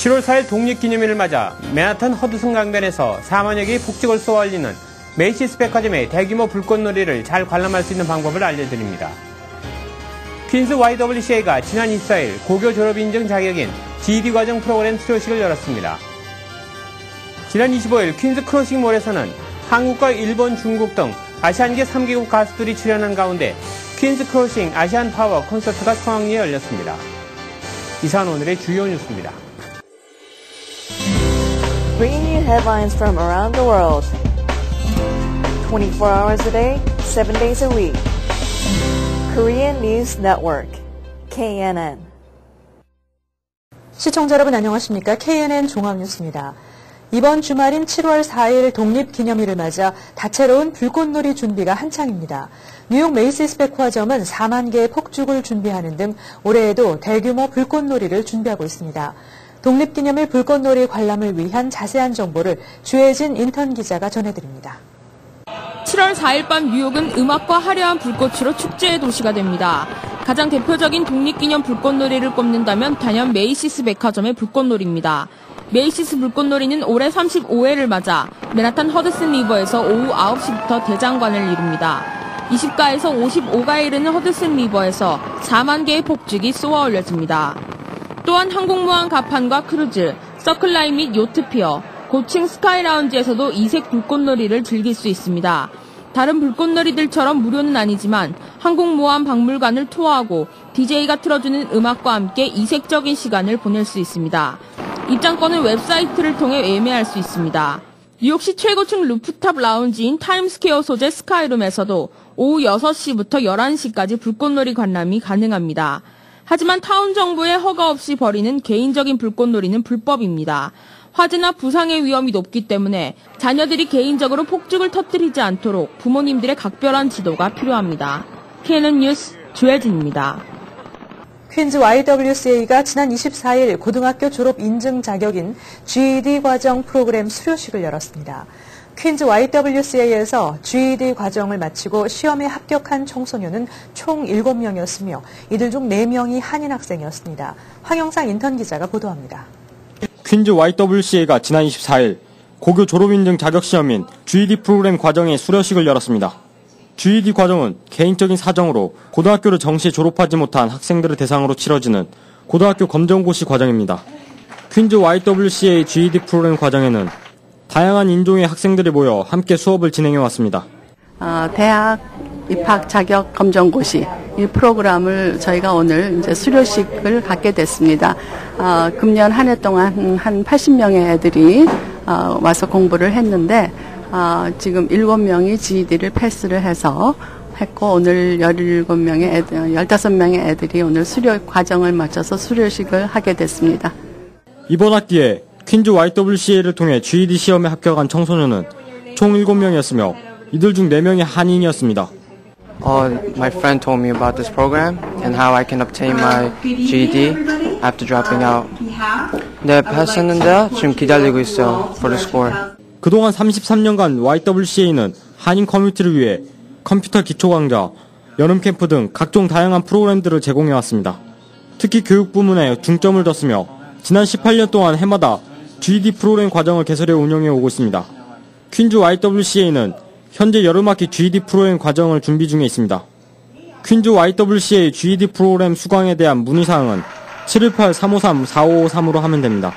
7월 4일 독립기념일을 맞아 맨하탄 허드슨 강변에서 4만여 개의 폭죽을 쏘아 올리는 메이시스 백화점의 대규모 불꽃놀이를 잘 관람할 수 있는 방법을 알려드립니다. 퀸즈 YWCA가 지난 24일 고교 졸업인증 자격인 GED 과정 프로그램 수료식을 열었습니다. 지난 25일 퀸즈 크로싱몰에서는 한국과 일본, 중국 등 아시안계 3개국 가수들이 출연한 가운데 퀸즈 크로싱 아시안 파워 콘서트가 성황리에 열렸습니다. 이상 오늘의 주요 뉴스입니다. Bringing you headlines from around the world. 24 hours a day, 7 days a week. Korean News Network, KNN. 시청자 여러분 안녕하십니까? KNN 종합뉴스입니다. 이번 주말인 7월 4일 독립기념일을 맞아 다채로운 불꽃놀이 준비가 한창입니다. 뉴욕 메이시스 백화점은 4만 개의 폭죽을 준비하는 등 올해에도 대규모 불꽃놀이를 준비하고 있습니다. 독립기념일 불꽃놀이 관람을 위한 자세한 정보를 주혜진 인턴 기자가 전해드립니다. 7월 4일 밤 뉴욕은 음악과 화려한 불꽃으로 축제의 도시가 됩니다. 가장 대표적인 독립기념 불꽃놀이를 꼽는다면 단연 메이시스 백화점의 불꽃놀이입니다. 메이시스 불꽃놀이는 올해 35회를 맞아 맨하탄 허드슨 리버에서 오후 9시부터 대장관을 이룹니다. 20가에서 55가에 이르는 허드슨 리버에서 4만 개의 폭죽이 쏘아 올려집니다. 또한 항공모함 갑판과 크루즈, 서클라인 및 요트피어, 고층 스카이 라운지에서도 이색 불꽃놀이를 즐길 수 있습니다. 다른 불꽃놀이들처럼 무료는 아니지만 항공모함 박물관을 투어하고 DJ가 틀어주는 음악과 함께 이색적인 시간을 보낼 수 있습니다. 입장권은 웹사이트를 통해 예매할 수 있습니다. 뉴욕시 최고층 루프탑 라운지인 타임스퀘어 소재 스카이룸에서도 오후 6시부터 11시까지 불꽃놀이 관람이 가능합니다. 하지만 타운 정부의 허가 없이 벌이는 개인적인 불꽃놀이는 불법입니다. 화재나 부상의 위험이 높기 때문에 자녀들이 개인적으로 폭죽을 터뜨리지 않도록 부모님들의 각별한 지도가 필요합니다. KNN 뉴스 주혜진입니다. 퀸즈 YWCA가 지난 24일 고등학교 졸업 인증 자격인 GED 과정 프로그램 수료식을 열었습니다. 퀸즈 YWCA에서 GED 과정을 마치고 시험에 합격한 청소년은 총 7명이었으며 이들 중 4명이 한인 학생이었습니다. 황영상 인턴 기자가 보도합니다. 퀸즈 YWCA가 지난 24일 고교 졸업인증 자격시험인 GED 프로그램 과정의 수료식을 열었습니다. GED 과정은 개인적인 사정으로 고등학교를 정시에 졸업하지 못한 학생들을 대상으로 치러지는 고등학교 검정고시 과정입니다. 퀸즈 YWCA GED 프로그램 과정에는 다양한 인종의 학생들이 모여 함께 수업을 진행해왔습니다. 대학 입학 자격 검정고시 이 프로그램을 저희가 오늘 이제 수료식을 갖게 됐습니다. 금년 한 해 동안 한 80명의 애들이 와서 공부를 했는데 지금 7명이 GED를 패스를 해서 했고 오늘 15명의 애들이 오늘 수료 과정을 마쳐서 수료식을 하게 됐습니다. 이번 학기에 퀸즈 YWCA를 통해 GED 시험에 합격한 청소년은 총 7명이었으며 이들 중 4명이 한인이었습니다. My friend told me about this program and how I can obtain my GED after dropping out. 네, 패스했는데 지금 기다리고 있어요, for the score. 그동안 33년간 YWCA는 한인 커뮤니티를 위해 컴퓨터 기초 강좌, 여름 캠프 등 각종 다양한 프로그램들을 제공해왔습니다. 특히 교육 부문에 중점을 뒀으며 지난 18년 동안 해마다 GED 프로그램 과정을 개설해 운영해 오고 있습니다. 퀸즈 YWCA는 현재 여름학기 GED 프로그램 과정을 준비 중에 있습니다. 퀸즈 YWCA GED 프로그램 수강에 대한 문의사항은 718-353-4553으로 하면 됩니다.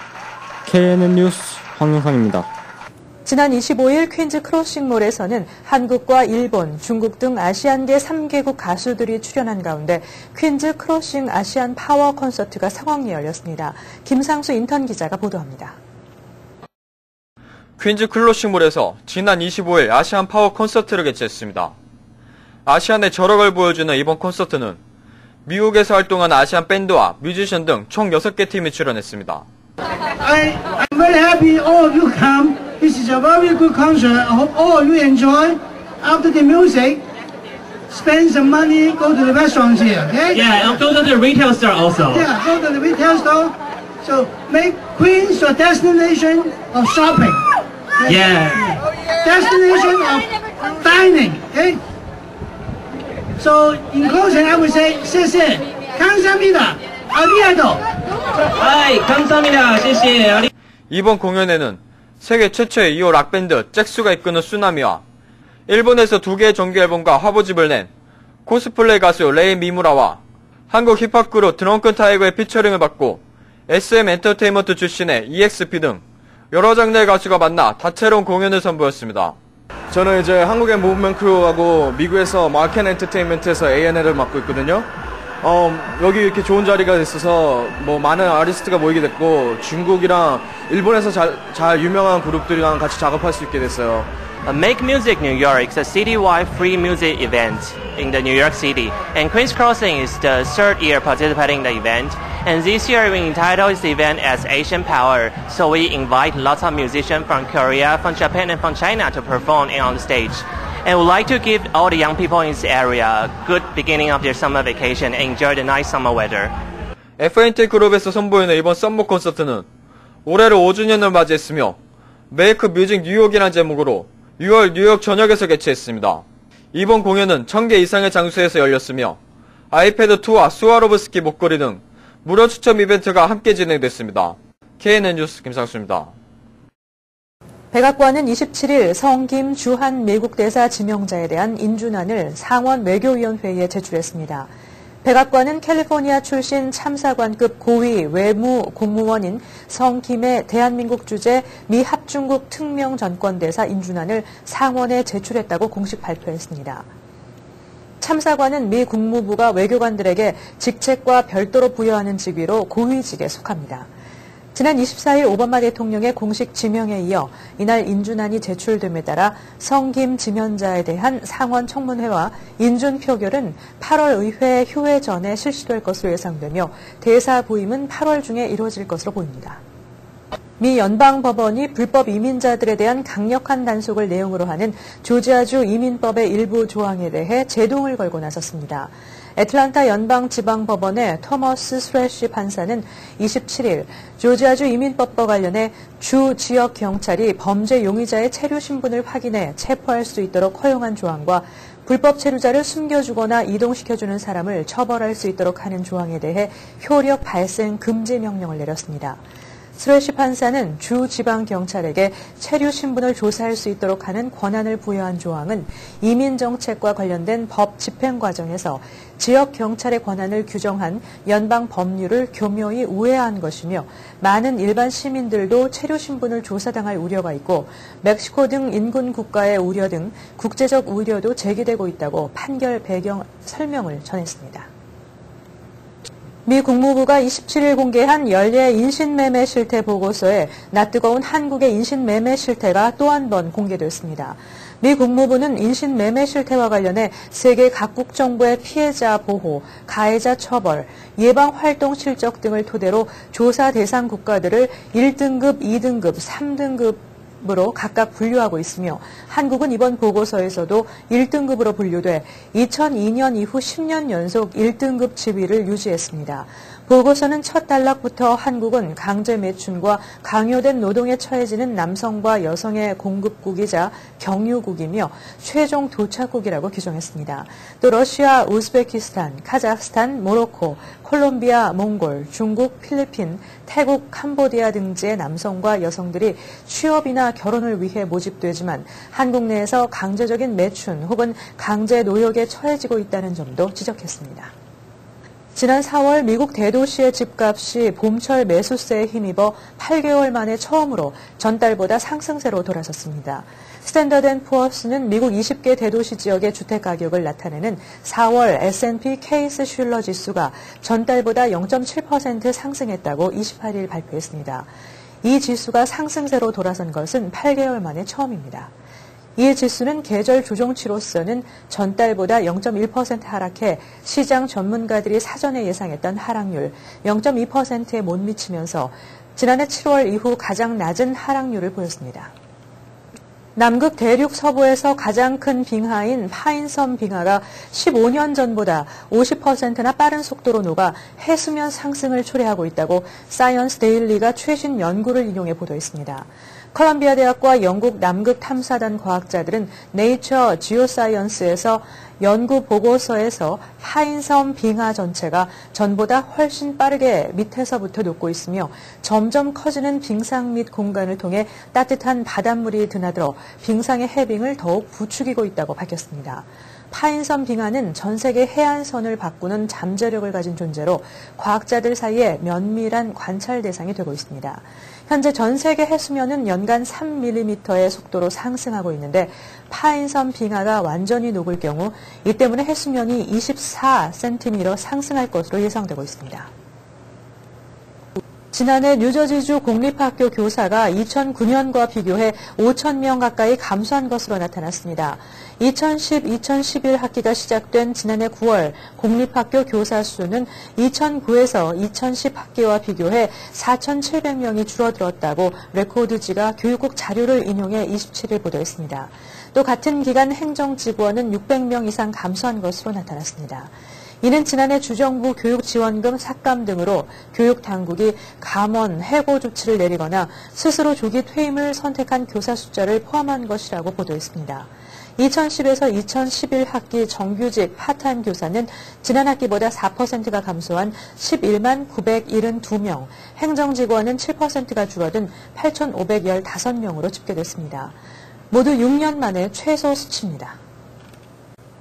KNN 뉴스 황영상입니다. 지난 25일 퀸즈 크로싱몰에서는 한국과 일본, 중국 등 아시안계 3개국 가수들이 출연한 가운데 퀸즈 크로싱 아시안 파워 콘서트가 성황리에 열렸습니다. 김상수 인턴 기자가 보도합니다. 퀸즈 크로싱몰에서 지난 25일 아시안 파워 콘서트를 개최했습니다. 아시안의 저력을 보여주는 이번 콘서트는 미국에서 활동한 아시안 밴드와 뮤지션 등 총 6개 팀이 출연했습니다. I'm very happy all of you come. This is a very good concert. I hope all of you enjoy. After the music, spend some money, go to the restaurants here, okay? Yeah, and go to the retail store also. Yeah, go to the retail store. So make Queens your destination of shopping. Okay? Yeah. Destination of dining, okay? So in closing, I would say, 谢谢, 감사합니다, arigato. 감사합니다. 谢谢. 이번 공연에는 세계 최초의 2호 락밴드 잭수가 이끄는 쓰나미와 일본에서 2개의 정규 앨범과 화보집을 낸 코스플레이 가수 레이 미무라와 한국 힙합 그룹 드렁큰 타이거의 피처링을 받고 SM 엔터테인먼트 출신의 EXP 등 여러 장르의 가수가 만나 다채로운 공연을 선보였습니다. 저는 이제 한국의 무브먼트 크루하고 미국에서 마켄 엔터테인먼트에서 A&L을 맡고 있거든요. 여기 이렇게 좋은 자리가 있어서 뭐 많은 아티스트가 모이게 됐고 중국이랑 일본에서 잘 유명한 그룹들이랑 같이 작업할 수 있게 됐어요. Make Music New York is a citywide free music event in the New York City, and Queen's Crossing is the third year participating in the event. And this year we entitled this event as Asian Power, so we invite lots of musicians from Korea, from Japan, and from China to perform on the stage. And we'd like to give all the young people in this area a good beginning of their summer vacation and enjoy the nice summer weather. FNT 그룹에서 선보이는 이번 썸머 콘서트는 올해로 5주년을 맞이했으며 메이크 뮤직 뉴욕이라는 제목으로 6월 뉴욕 전역에서 개최했습니다. 이번 공연은 1000개 이상의 장소에서 열렸으며 아이패드2와 스와로브스키 목걸이 등 무료 추첨 이벤트가 함께 진행됐습니다. KNN 뉴스 김상수입니다. 백악관은 27일 성김 주한 미국 대사 지명자에 대한 인준안을 상원 외교위원회에 제출했습니다. 백악관은 캘리포니아 출신 참사관급 고위 외무 공무원인 성김의 대한민국 주재 미 합중국 특명 전권대사 인준안을 상원에 제출했다고 공식 발표했습니다. 참사관은 미 국무부가 외교관들에게 직책과 별도로 부여하는 직위로 고위직에 속합니다. 지난 24일 오바마 대통령의 공식 지명에 이어 이날 인준안이 제출됨에 따라 성김 지명자에 대한 상원 청문회와 인준 표결은 8월 의회 휴회 전에 실시될 것으로 예상되며 대사 부임은 8월 중에 이루어질 것으로 보입니다. 미 연방법원이 불법 이민자들에 대한 강력한 단속을 내용으로 하는 조지아주 이민법의 일부 조항에 대해 제동을 걸고 나섰습니다. 애틀란타 연방지방법원의 토머스 스레시 판사는 27일 조지아주 이민법과 관련해 주 지역 경찰이 범죄 용의자의 체류 신분을 확인해 체포할 수 있도록 허용한 조항과 불법 체류자를 숨겨주거나 이동시켜주는 사람을 처벌할 수 있도록 하는 조항에 대해 효력 발생 금지 명령을 내렸습니다. 스레시 판사는 주 지방경찰에게 체류 신분을 조사할 수 있도록 하는 권한을 부여한 조항은 이민정책과 관련된 법 집행 과정에서 지역경찰의 권한을 규정한 연방 법률을 교묘히 우회한 것이며 많은 일반 시민들도 체류 신분을 조사당할 우려가 있고 멕시코 등 인근 국가의 우려 등 국제적 우려도 제기되고 있다고 판결 배경 설명을 전했습니다. 미 국무부가 27일 공개한 연례 인신매매 실태 보고서에 낯뜨거운 한국의 인신매매 실태가 또 한 번 공개됐습니다. 미 국무부는 인신매매 실태와 관련해 세계 각국 정부의 피해자 보호, 가해자 처벌, 예방활동 실적 등을 토대로 조사 대상 국가들을 1등급, 2등급, 3등급으로 각각 분류하고 있으며 한국은 이번 보고서에서도 1등급으로 분류돼 2002년 이후 10년 연속 1등급 지위를 유지했습니다. 보고서는 첫 단락부터 한국은 강제 매춘과 강요된 노동에 처해지는 남성과 여성의 공급국이자 경유국이며 최종 도착국이라고 규정했습니다. 또 러시아, 우즈베키스탄, 카자흐스탄, 모로코, 콜롬비아, 몽골, 중국, 필리핀, 태국, 캄보디아 등지의 남성과 여성들이 취업이나 결혼을 위해 모집되지만 한국 내에서 강제적인 매춘 혹은 강제 노역에 처해지고 있다는 점도 지적했습니다. 지난 4월 미국 대도시의 집값이 봄철 매수세에 힘입어 8개월 만에 처음으로 전달보다 상승세로 돌아섰습니다. 스탠더드앤푸어스는 미국 20개 대도시 지역의 주택가격을 나타내는 4월 S&P 케이스-슐러 지수가 전달보다 0.7% 상승했다고 28일 발표했습니다. 이 지수가 상승세로 돌아선 것은 8개월 만에 처음입니다. 이 지수는 계절 조정치로서는 전달보다 0.1% 하락해 시장 전문가들이 사전에 예상했던 하락률 0.2%에 못 미치면서 지난해 7월 이후 가장 낮은 하락률을 보였습니다. 남극 대륙 서부에서 가장 큰 빙하인 파인섬 빙하가 15년 전보다 50%나 빠른 속도로 녹아 해수면 상승을 초래하고 있다고 사이언스 데일리가 최신 연구를 인용해 보도했습니다. 컬럼비아 대학과 영국 남극 탐사단 과학자들은 네이처 지오사이언스에서 연구 보고서에서 하인섬 빙하 전체가 전보다 훨씬 빠르게 밑에서부터 녹고 있으며 점점 커지는 빙상 및 공간을 통해 따뜻한 바닷물이 드나들어 빙상의 해빙을 더욱 부추기고 있다고 밝혔습니다. 하인섬 빙하는 전 세계 해안선을 바꾸는 잠재력을 가진 존재로 과학자들 사이에 면밀한 관찰 대상이 되고 있습니다. 현재 전 세계 해수면은 연간 3mm의 속도로 상승하고 있는데 하인섬 빙하가 완전히 녹을 경우 이 때문에 해수면이 24cm 상승할 것으로 예상되고 있습니다. 지난해 뉴저지주 공립학교 교사가 2009년과 비교해 5,000명 가까이 감소한 것으로 나타났습니다. 2010-2011 학기가 시작된 지난해 9월 공립학교 교사 수는 2009에서 2010 학기와 비교해 4,700명이 줄어들었다고 레코드지가 교육국 자료를 인용해 27일 보도했습니다. 또 같은 기간 행정직원은 600명 이상 감소한 것으로 나타났습니다. 이는 지난해 주정부 교육지원금 삭감 등으로 교육당국이 감원, 해고 조치를 내리거나 스스로 조기 퇴임을 선택한 교사 숫자를 포함한 것이라고 보도했습니다. 2010에서 2011 학기 정규직 파타임 교사는 지난 학기보다 4%가 감소한 11만 972명, 행정직원은 7%가 줄어든 8,515명으로 집계됐습니다. 모두 6년 만에 최소 수치입니다.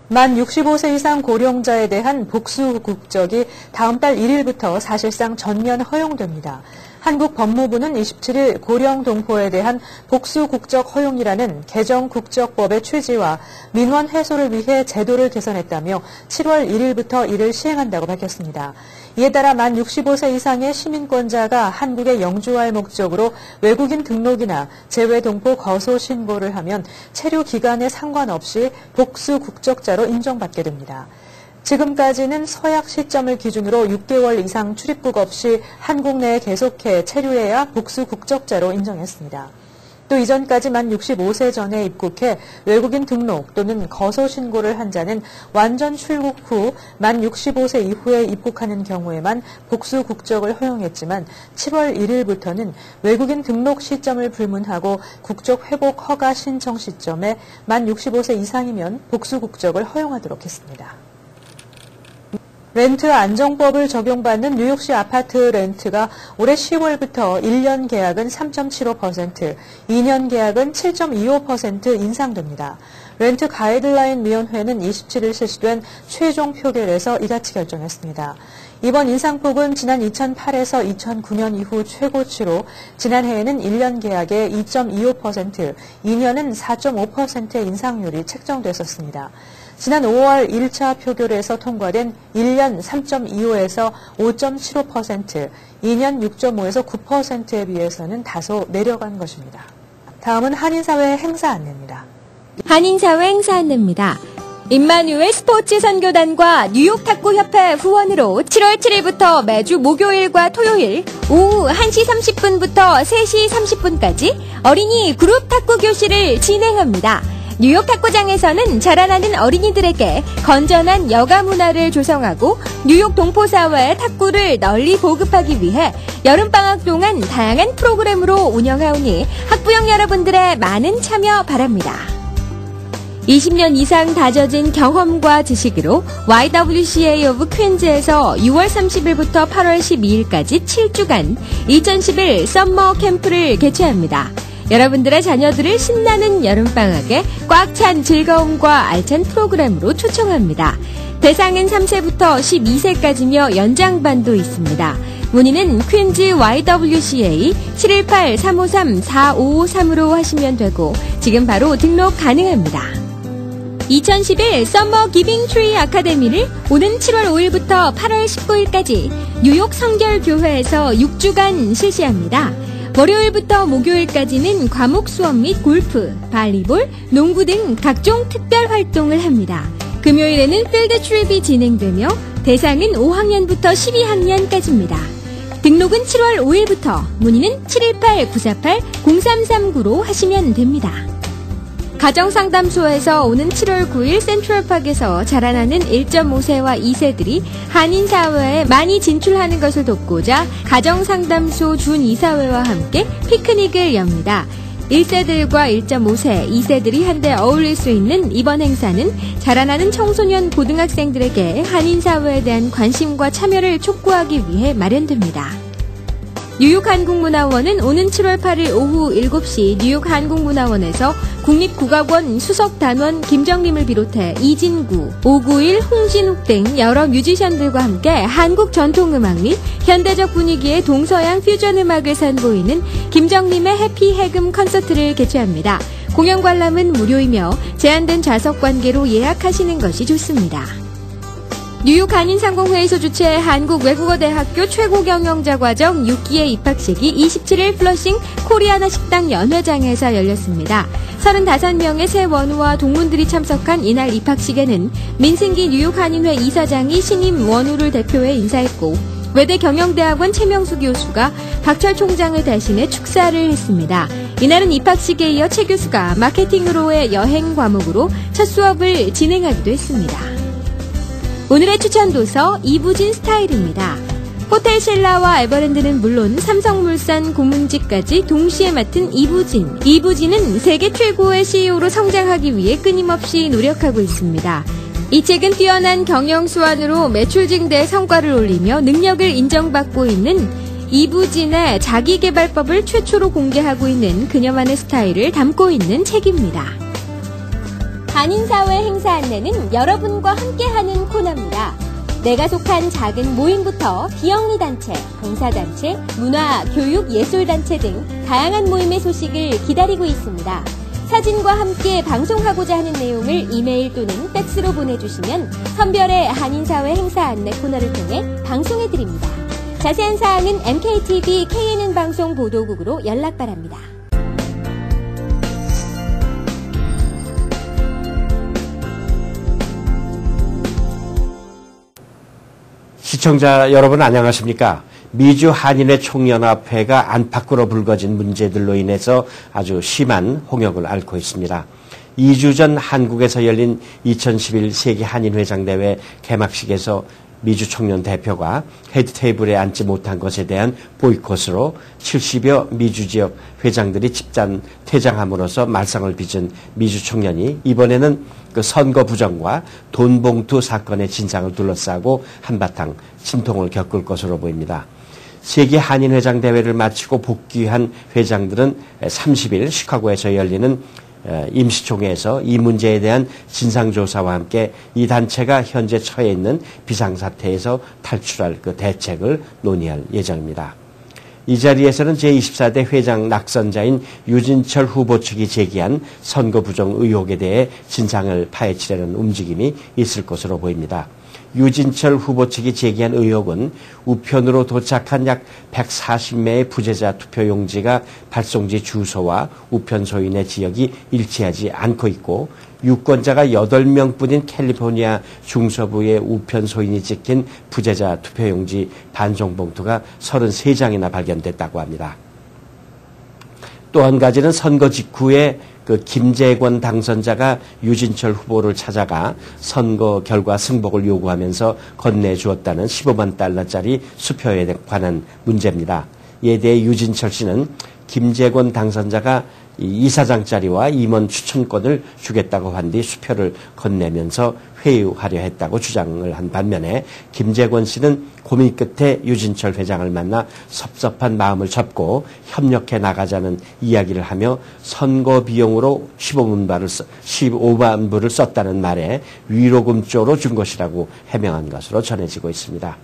만 65세 이상 고령자에 대한 복수 국적이 다음 달 1일부터 사실상 전면 허용됩니다. 한국 법무부는 27일 고령 동포에 대한 복수 국적 허용이라는 개정 국적법의 취지와 민원 해소를 위해 제도를 개선했다며 7월 1일부터 이를 시행한다고 밝혔습니다. 이에 따라 만 65세 이상의 시민권자가 한국에 영주할 목적으로 외국인 등록이나 재외 동포 거소 신고를 하면 체류 기간에 상관없이 복수 국적자로 인정받게 됩니다. 지금까지는 서약 시점을 기준으로 6개월 이상 출입국 없이 한국 내에 계속해 체류해야 복수 국적자로 인정했습니다. 또 이전까지 만 65세 전에 입국해 외국인 등록 또는 거소 신고를 한 자는 완전 출국 후 만 65세 이후에 입국하는 경우에만 복수 국적을 허용했지만 7월 1일부터는 외국인 등록 시점을 불문하고 국적 회복 허가 신청 시점에 만 65세 이상이면 복수 국적을 허용하도록 했습니다. 렌트 안정법을 적용받는 뉴욕시 아파트 렌트가 올해 10월부터 1년 계약은 3.75%, 2년 계약은 7.25% 인상됩니다. 렌트 가이드라인 위원회는 27일 실시된 최종 표결에서 이같이 결정했습니다. 이번 인상폭은 지난 2008에서 2009년 이후 최고치로 지난해에는 1년 계약의 2.25%, 2년은 4.5%의 인상률이 책정됐었습니다. 지난 5월 1차 표결에서 통과된 1년 3.25에서 5.75%, 2년 6.5에서 9%에 비해서는 다소 내려간 것입니다. 다음은 한인사회 행사 안내입니다. 한인사회 행사 안내입니다. 임마누엘 스포츠 선교단과 뉴욕 탁구협회 후원으로 7월 7일부터 매주 목요일과 토요일 오후 1시 30분부터 3시 30분까지 어린이 그룹 탁구 교실을 진행합니다. 뉴욕 탁구장에서는 자라나는 어린이들에게 건전한 여가 문화를 조성하고 뉴욕 동포사회의 탁구를 널리 보급하기 위해 여름방학 동안 다양한 프로그램으로 운영하오니 학부형 여러분들의 많은 참여 바랍니다. 20년 이상 다져진 경험과 지식으로 YWCA of 퀸즈에서 6월 30일부터 8월 12일까지 7주간 2011 썸머 캠프를 개최합니다. 여러분들의 자녀들을 신나는 여름방학에 꽉 찬 즐거움과 알찬 프로그램으로 초청합니다. 대상은 3세부터 12세까지며 연장반도 있습니다. 문의는 퀸즈 YWCA 718-353-4553으로 하시면 되고 지금 바로 등록 가능합니다. 2011 썸머 기빙 트리 아카데미를 오는 7월 5일부터 8월 19일까지 뉴욕 성결교회에서 6주간 실시합니다. 월요일부터 목요일까지는 과목 수업 및 골프, 발리볼, 농구 등 각종 특별 활동을 합니다. 금요일에는 필드 트립이 진행되며 대상은 5학년부터 12학년까지입니다. 등록은 7월 5일부터, 문의는 718-948-0339로 하시면 됩니다. 가정상담소에서 오는 7월 9일 센트럴파크에서 자라나는 1.5세와 2세들이 한인사회에 많이 진출하는 것을 돕고자 가정상담소 준이사회와 함께 피크닉을 엽니다. 1세들과 1.5세, 2세들이 한데 어울릴 수 있는 이번 행사는 자라나는 청소년 고등학생들에게 한인 사회에 대한 관심과 참여를 촉구하기 위해 마련됩니다. 뉴욕 한국문화원은 오는 7월 8일 오후 7시 뉴욕 한국문화원에서 국립국악원 수석단원 김정림을 비롯해 이진구, 591, 홍진욱 등 여러 뮤지션들과 함께 한국 전통음악 및 현대적 분위기의 동서양 퓨전 음악을 선보이는 김정림의 해피 해금 콘서트를 개최합니다. 공연 관람은 무료이며 제한된 좌석 관계로 예약하시는 것이 좋습니다. 뉴욕 한인상공회에서 주최 한국외국어대학교 최고경영자 과정 6기의 입학식이 27일 플러싱 코리아나 식당 연회장에서 열렸습니다. 35명의 새 원우와 동문들이 참석한 이날 입학식에는 민승기 뉴욕 한인회 이사장이 신임 원우를 대표해 인사했고 외대 경영대학원 최명수 교수가 박철 총장을 대신해 축사를 했습니다. 이날은 입학식에 이어 최 교수가 마케팅으로의 여행 과목으로 첫 수업을 진행하기도 했습니다. 오늘의 추천 도서 이부진 스타일입니다. 호텔 신라와 에버랜드는 물론 삼성물산 고문직까지 동시에 맡은 이부진. 이부진은 세계 최고의 CEO로 성장하기 위해 끊임없이 노력하고 있습니다. 이 책은 뛰어난 경영 수완으로 매출 증대에 성과를 올리며 능력을 인정받고 있는 이부진의 자기개발법을 최초로 공개하고 있는 그녀만의 스타일을 담고 있는 책입니다. 한인사회 행사 안내는 여러분과 함께하는 코너입니다. 내가 속한 작은 모임부터 비영리 단체, 봉사단체, 문화, 교육, 예술단체 등 다양한 모임의 소식을 기다리고 있습니다. 사진과 함께 방송하고자 하는 내용을 이메일 또는 팩스로 보내주시면 선별의 한인사회 행사 안내 코너를 통해 방송해드립니다. 자세한 사항은 MKTV KNN 방송 보도국으로 연락 바랍니다. 시청자 여러분 안녕하십니까? 미주 한인회 총연합회가 안팎으로 불거진 문제들로 인해서 아주 심한 홍역을 앓고 있습니다. 2주 전 한국에서 열린 2011 세계 한인회장대회 개막식에서 미주 청년 대표가 헤드 테이블에 앉지 못한 것에 대한 보이콧으로 70여 미주 지역 회장들이 집단 퇴장함으로써 말썽을 빚은 미주 청년이 이번에는 그 선거 부정과 돈 봉투 사건의 진상을 둘러싸고 한바탕 진통을 겪을 것으로 보입니다. 세계 한인회장 대회를 마치고 복귀한 회장들은 30일 시카고에서 열리는 임시총회에서 이 문제에 대한 진상조사와 함께 이 단체가 현재 처해 있는 비상사태에서 탈출할 그 대책을 논의할 예정입니다. 이 자리에서는 제24대 회장 낙선자인 유진철 후보 측이 제기한 선거 부정 의혹에 대해 진상을 파헤치려는 움직임이 있을 것으로 보입니다. 유진철 후보 측이 제기한 의혹은 우편으로 도착한 약 140매의 부재자 투표용지가 발송지 주소와 우편 소인의 지역이 일치하지 않고 있고 유권자가 8명뿐인 캘리포니아 중서부의 우편 소인이 찍힌 부재자 투표용지 반송 봉투가 33장이나 발견됐다고 합니다. 또 한 가지는 선거 직후에 그 김재권 당선자가 유진철 후보를 찾아가 선거 결과 승복을 요구하면서 건네주었다는 15만 달러짜리 수표에 관한 문제입니다. 이에 대해 유진철 씨는 김재권 당선자가 이사장짜리와 임원 추천권을 주겠다고 한 뒤 수표를 건네면서 회유하려 했다고 주장을 한 반면에 김재권 씨는 고민 끝에 유진철 회장을 만나 섭섭한 마음을 접고 협력해 나가자는 이야기를 하며 선거 비용으로 15만 불을 썼다는 말에 위로금 쪽으로 준 것이라고 해명한 것으로 전해지고 있습니다.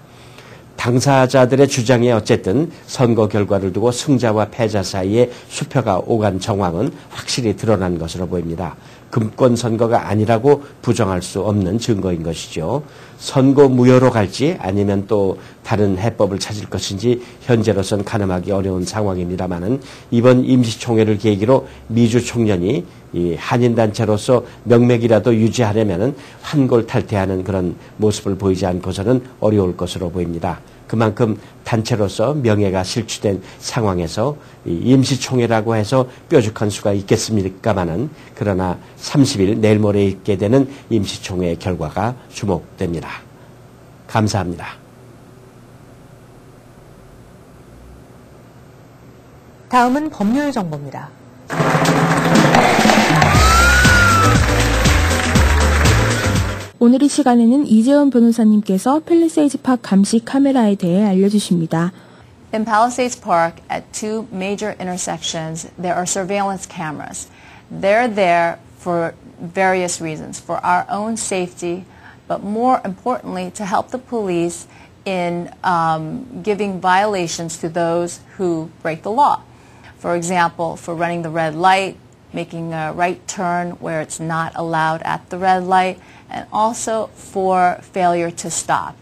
당사자들의 주장에 어쨌든 선거 결과를 두고 승자와 패자 사이에 수표가 오간 정황은 확실히 드러난 것으로 보입니다. 금권 선거가 아니라고 부정할 수 없는 증거인 것이죠. 선거 무효로 갈지 아니면 또 다른 해법을 찾을 것인지 현재로선 가늠하기 어려운 상황입니다마는 이번 임시총회를 계기로 미주 총련이 이 한인단체로서 명맥이라도 유지하려면 환골탈태하는 그런 모습을 보이지 않고서는 어려울 것으로 보입니다. 그만큼 단체로서 명예가 실추된 상황에서 임시총회라고 해서 뾰족한 수가 있겠습니까마는 그러나 30일 내일 모레 있게 되는 임시총회의 결과가 주목됩니다. 감사합니다. 다음은 법률 정보입니다. 오늘 이 시간에는 이재원 변호사님께서 팰리세이드 파크 감시 카메라에 대해 알려주십니다. In Palisades Park, at two major intersections, there are surveillance cameras. They're there for various reasons, for our own safety, but more importantly, to help the police in giving violations to those who break the law. For example, for running the red light, making a right turn where it's not allowed at the red light, and also for failure to stop.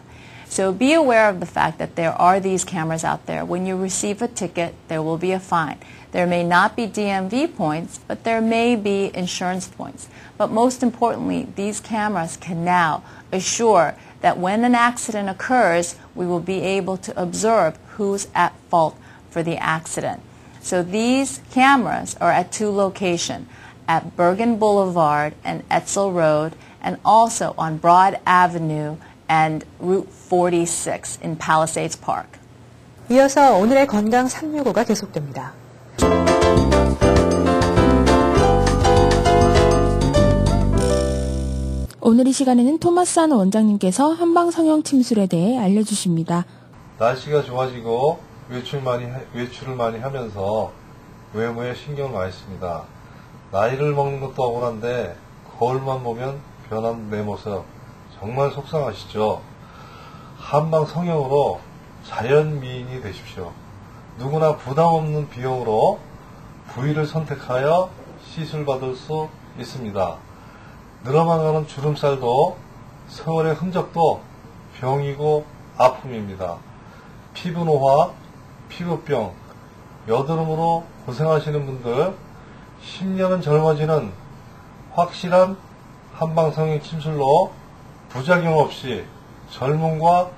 So be aware of the fact that there are these cameras out there. When you receive a ticket, there will be a fine. There may not be DMV points, but there may be insurance points. But most importantly, these cameras can now assure that when an accident occurs, we will be able to observe who's at fault for the accident. So these cameras are at two locations, at Bergen Boulevard and Etzel Road, and also on Broad Avenue and Route 46 in Palisades Park. 이어서 오늘의 건강 365가 계속됩니다. 오늘 이 시간에는 토마스 한 원장님께서 한방 성형 침술에 대해 알려주십니다. 날씨가 좋아지고 외출을 많이 하면서 외모에 신경을 많이 씁니다. 나이를 먹는 것도 억울한데 거울만 보면 변한 내 모습 정말 속상하시죠? 한방 성형으로 자연 미인이 되십시오. 누구나 부담 없는 비용으로 부위를 선택하여 시술받을 수 있습니다. 늘어만 가는 주름살도 세월의 흔적도 병이고 아픔입니다. 피부 노화, 피부병, 여드름으로 고생하시는 분들 10년은 젊어지는 확실한 한방 성형 침술로 부작용 없이 젊음과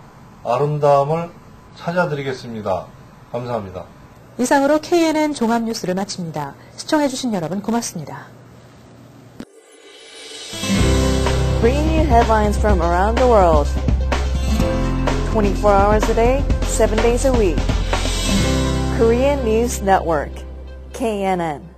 아름다움을 찾아드리겠습니다. 감사합니다. 이상으로 KNN 종합뉴스를 마칩니다. 시청해주신 여러분 고맙습니다. Bringing you headlines from around the world. 24 hours a day, 7 days a week. Korean News Network, KNN.